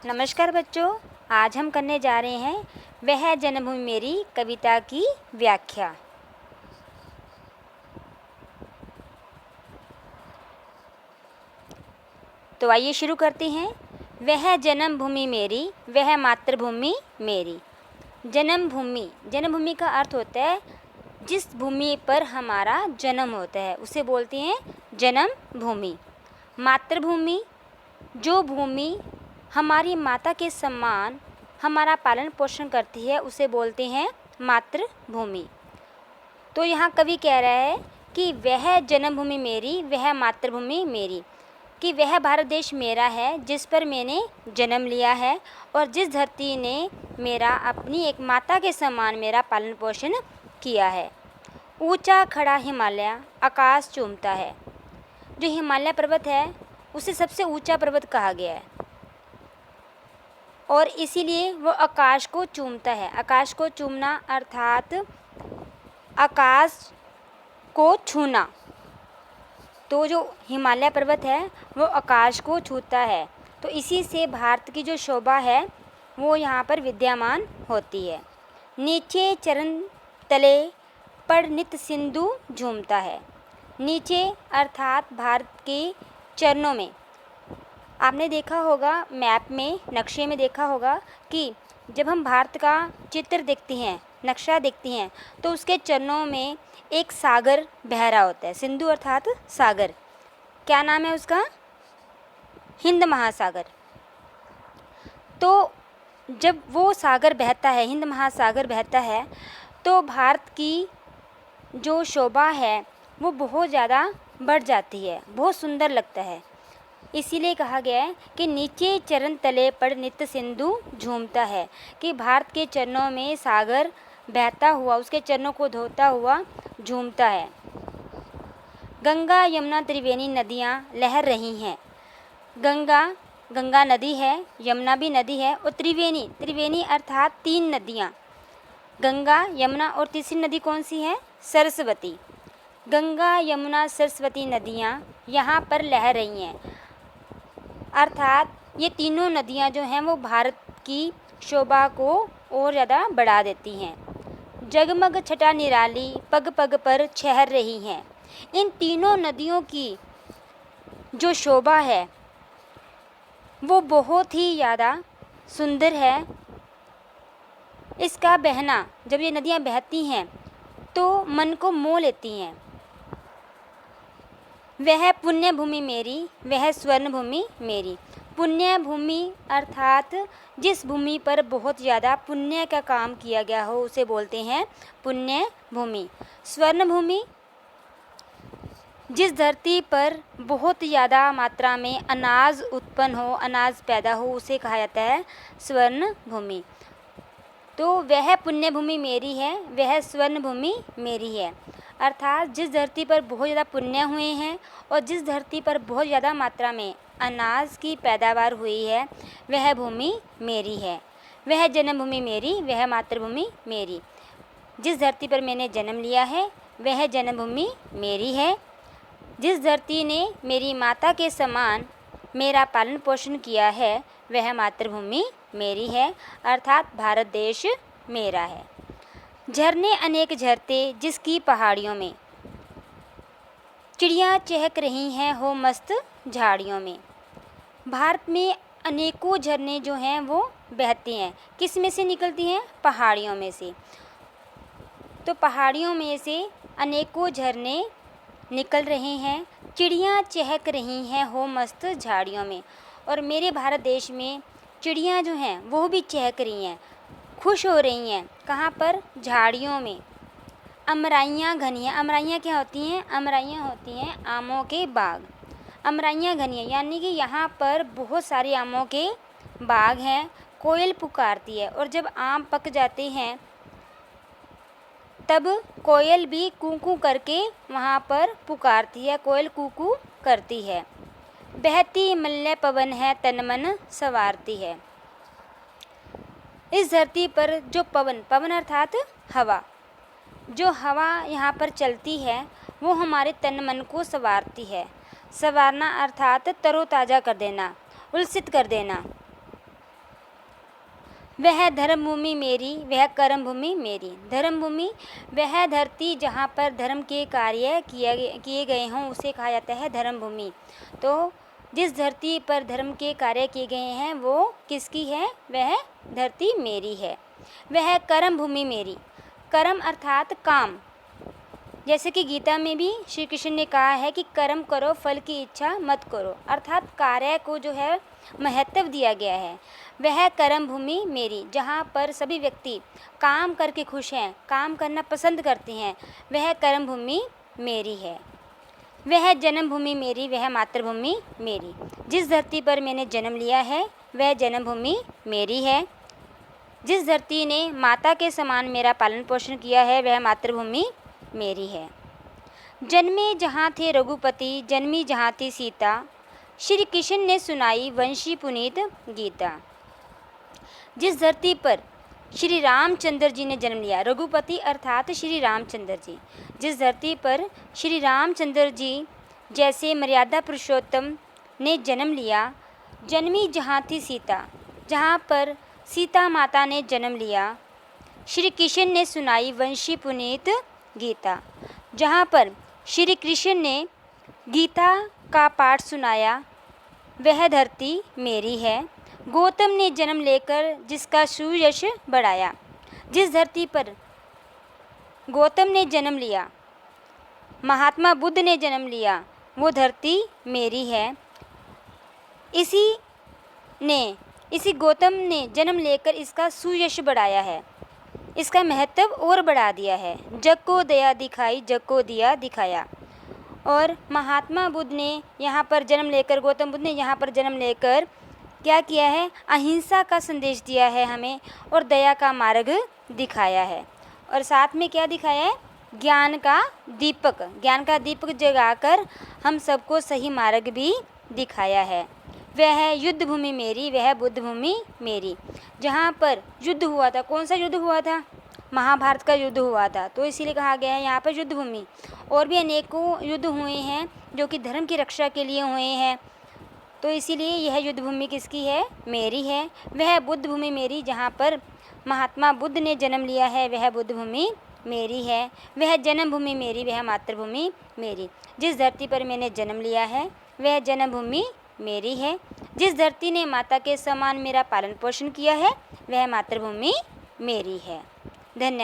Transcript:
नमस्कार बच्चों, आज हम करने जा रहे हैं वह जन्मभूमि मेरी कविता की व्याख्या। तो आइए शुरू करते हैं। वह जन्मभूमि मेरी, वह मातृभूमि मेरी। जन्मभूमि का अर्थ होता है जिस भूमि पर हमारा जन्म होता है उसे बोलते हैं जन्मभूमि। मातृभूमि, जो भूमि हमारी माता के समान हमारा पालन पोषण करती है उसे बोलते हैं मातृभूमि। तो यहाँ कवि कह रहा है कि वह जन्मभूमि मेरी, वह मातृभूमि मेरी, कि वह भारत देश मेरा है जिस पर मैंने जन्म लिया है और जिस धरती ने मेरा अपनी एक माता के समान मेरा पालन पोषण किया है। ऊंचा खड़ा हिमालय आकाश चूमता है। जो हिमालय पर्वत है उसे सबसे ऊंचा पर्वत कहा गया है और इसीलिए वो आकाश को चूमता है। आकाश को चूमना अर्थात आकाश को छूना। तो जो हिमालय पर्वत है वो आकाश को छूता है, तो इसी से भारत की जो शोभा है वो यहाँ पर विद्यमान होती है। नीचे चरण तले पर नित सिंधु झूमता है। नीचे अर्थात भारत के चरणों में, आपने देखा होगा मैप में, नक्शे में देखा होगा कि जब हम भारत का चित्र देखते हैं, नक्शा देखते हैं, तो उसके चरणों में एक सागर बह रहा होता है। सिंधु अर्थात सागर। क्या नाम है उसका? हिंद महासागर। तो जब वो सागर बहता है, हिंद महासागर बहता है, तो भारत की जो शोभा है वो बहुत ज़्यादा बढ़ जाती है, बहुत सुंदर लगता है। इसीलिए कहा गया है कि नीचे चरण तले पर नित्य सिंधु झूमता है, कि भारत के चरणों में सागर बहता हुआ उसके चरणों को धोता हुआ झूमता है। गंगा यमुना त्रिवेणी नदियाँ लहर रही हैं। गंगा नदी है, यमुना भी नदी है, और त्रिवेणी अर्थात 3 नदियाँ, गंगा यमुना और तीसरी नदी कौन सी है? सरस्वती। गंगा यमुना सरस्वती नदियाँ यहाँ पर लहर रही हैं, अर्थात ये तीनों नदियाँ जो हैं वो भारत की शोभा को और ज़्यादा बढ़ा देती हैं। जगमग छटा निराली पग पग पर छहर रही हैं। इन तीनों नदियों की जो शोभा है वो बहुत ही ज़्यादा सुंदर है। इसका बहना, जब ये नदियाँ बहती हैं तो मन को मोह लेती हैं। वह पुण्य भूमि मेरी, वह स्वर्ण भूमि मेरी। पुण्य भूमि अर्थात जिस भूमि पर बहुत ज़्यादा पुण्य का काम किया गया हो उसे बोलते हैं पुण्य भूमि। स्वर्ण भूमि, जिस धरती पर बहुत ज़्यादा मात्रा में अनाज उत्पन्न हो, अनाज पैदा हो, उसे कहा जाता है स्वर्ण भूमि। तो वह पुण्य भूमि मेरी है, वह स्वर्ण भूमि मेरी है, अर्थात जिस धरती पर बहुत ज़्यादा पुण्य हुए हैं और जिस धरती पर बहुत ज़्यादा मात्रा में अनाज की पैदावार हुई है वह भूमि मेरी है। वह जन्मभूमि मेरी, वह मातृभूमि मेरी। जिस धरती पर मैंने जन्म लिया है वह जन्मभूमि मेरी है। जिस धरती ने मेरी माता के समान मेरा पालन पोषण किया है वह मातृभूमि मेरी है, अर्थात भारत देश मेरा है। झरने अनेक झरते जिसकी पहाड़ियों में, चिड़ियाँ चहक रही हैं हो मस्त झाड़ियों में। भारत में अनेकों झरने जो हैं वो बहती हैं। किस में से निकलती हैं? पहाड़ियों में से। तो पहाड़ियों में से अनेकों झरने निकल रहे हैं, चिड़ियाँ चहक रही हैं हो मस्त झाड़ियों में। और मेरे भारत देश में चिड़ियाँ जो हैं वो भी चहक रही हैं, खुश हो रही हैं। कहाँ पर? झाड़ियों में। अमराइयाँ घनी हैं। अमराइयाँ क्या होती हैं? अमराइयाँ होती हैं आमों के बाग। अमराइयाँ घनी हैं यानी कि यहाँ पर बहुत सारे आमों के बाग हैं। कोयल पुकारती है और जब आम पक जाते हैं तब कोयल भी कूकू करके वहाँ पर पुकारती है, कोयल कूकू करती है। बहती मल्य पवन है तन मन संवारती है। इस धरती पर जो पवन अर्थात हवा, जो हवा यहाँ पर चलती है वो हमारे तन मन को संवारती है। संवारना अर्थात तरोताज़ा कर देना, उल्सित कर देना। वह धर्मभूमि मेरी, वह कर्मभूमि मेरी। धर्मभूमि वह धरती जहाँ पर धर्म के कार्य किए गए हों उसे कहा जाता है धर्मभूमि। तो जिस धरती पर धर्म के कार्य किए गए हैं वो किसकी है? वह धरती मेरी है। वह कर्मभूमि मेरी। कर्म अर्थात काम। जैसे कि गीता में भी श्री कृष्ण ने कहा है कि कर्म करो, फल की इच्छा मत करो, अर्थात कार्य को जो है महत्व दिया गया है। वह कर्म भूमि मेरी, जहाँ पर सभी व्यक्ति काम करके खुश हैं, काम करना पसंद करते हैं, वह कर्म भूमि मेरी है। वह जन्मभूमि मेरी, वह मातृभूमि मेरी। जिस धरती पर मैंने जन्म लिया है वह जन्मभूमि मेरी है। जिस धरती ने माता के समान मेरा पालन पोषण किया है वह मातृभूमि मेरी है। जन्मे जहाँ थे रघुपति, जन्मी जहाँ थी सीता, श्री कृष्ण ने सुनाई वंशी पुनीत गीता। जिस धरती पर श्री रामचंद्र जी ने जन्म लिया, रघुपति अर्थात श्री रामचंद्र जी, जिस धरती पर श्री रामचंद्र जी जैसे मर्यादा पुरुषोत्तम ने जन्म लिया, जन्मी जहाँ थी सीता, जहाँ पर सीता माता ने जन्म लिया, श्री कृष्ण ने सुनाई वंशी पुनीत गीता, जहाँ पर श्री कृष्ण ने गीता का पाठ सुनाया, वह धरती मेरी है। गौतम ने जन्म लेकर जिसका सुयश बढ़ाया, जिस धरती पर गौतम ने जन्म लिया, महात्मा बुद्ध ने जन्म लिया, वो धरती मेरी है। इसी गौतम ने जन्म लेकर इसका सुयश बढ़ाया है, इसका महत्व और बढ़ा दिया है। जग को दया दिखाई, जग को दिया दिखाया। और महात्मा बुद्ध ने यहाँ पर जन्म लेकर, गौतम बुद्ध ने यहाँ पर जन्म लेकर क्या किया है? अहिंसा का संदेश दिया है हमें और दया का मार्ग दिखाया है। और साथ में क्या दिखाया है? ज्ञान का दीपक जगाकर हम सबको सही मार्ग भी दिखाया है। वह युद्ध भूमि मेरी, वह बुद्ध भूमि मेरी। जहाँ पर युद्ध हुआ था, कौन सा युद्ध हुआ था? महाभारत का युद्ध हुआ था, तो इसीलिए कहा गया है यहाँ पर युद्ध भूमि। और भी अनेकों युद्ध हुए हैं जो कि धर्म की रक्षा के लिए हुए हैं, तो इसीलिए यह युद्ध भूमि किसकी है? मेरी है। वह बुद्ध भूमि मेरी, जहाँ पर महात्मा बुद्ध ने जन्म लिया है, वह बुद्ध भूमि मेरी है। वह जन्मभूमि मेरी, वह मातृभूमि मेरी। जिस धरती पर मैंने जन्म लिया है वह जन्मभूमि मेरी है। जिस धरती ने माता के समान मेरा पालन पोषण किया है वह मातृभूमि मेरी है। धन्यवाद।